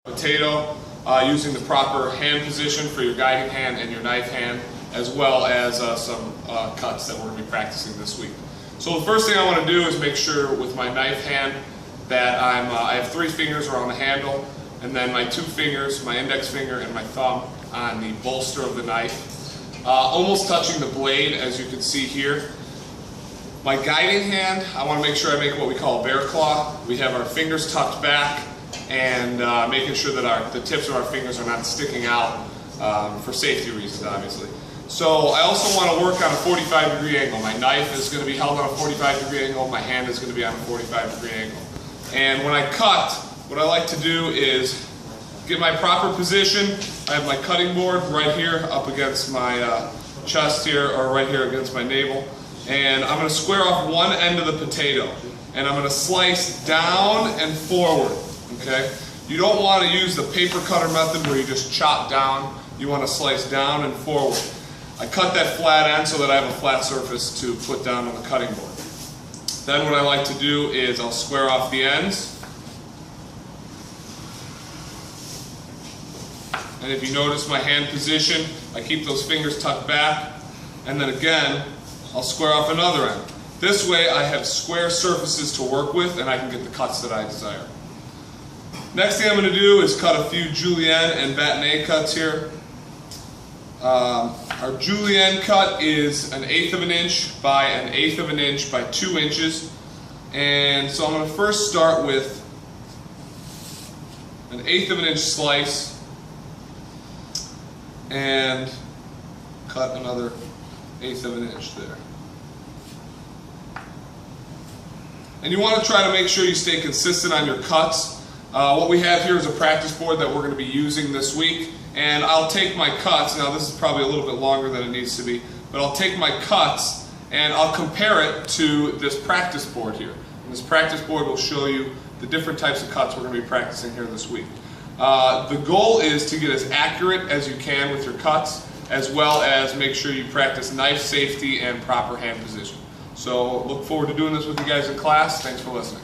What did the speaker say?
Potato using the proper hand position for your guiding hand and your knife hand, as well as some cuts that we're going to be practicing this week. So the first thing I want to do is make sure with my knife hand that I have 3 fingers around the handle, and then my 2 fingers, my index finger and my thumb, on the bolster of the knife, almost touching the blade, as you can see here. My guiding hand, I want to make sure I make what we call a bear claw. We have our fingers tucked back and making sure that the tips of our fingers are not sticking out for safety reasons, obviously. So I also want to work on a 45-degree angle. My knife is going to be held on a 45-degree angle. My hand is going to be on a 45-degree angle. And when I cut, what I like to do is get my proper position. I have my cutting board right here up against my chest here, or right here against my navel. And I'm going to square off one end of the potato. And I'm going to slice down and forward. Okay? You don't want to use the paper cutter method where you just chop down. You want to slice down and forward. I cut that flat end so that I have a flat surface to put down on the cutting board. Then what I like to do is I'll square off the ends. And if you notice my hand position, I keep those fingers tucked back. And then again, I'll square off another end. This way I have square surfaces to work with and I can get the cuts that I desire. Next thing I'm going to do is cut a few julienne and bâtonnet cuts here. Our julienne cut is 1/8 of an inch by 1/8 of an inch by 2 inches. And so I'm going to first start with 1/8 of an inch slice and cut another 1/8 of an inch there. And you want to try to make sure you stay consistent on your cuts. What we have here is a practice board that we're going to be using this week, and I'll take my cuts. Now this is probably a little bit longer than it needs to be, but I'll take my cuts and I'll compare it to this practice board here. And this practice board will show you the different types of cuts we're going to be practicing here this week. The goal is to get as accurate as you can with your cuts, as well as make sure you practice knife safety and proper hand position. So look forward to doing this with you guys in class. Thanks for listening.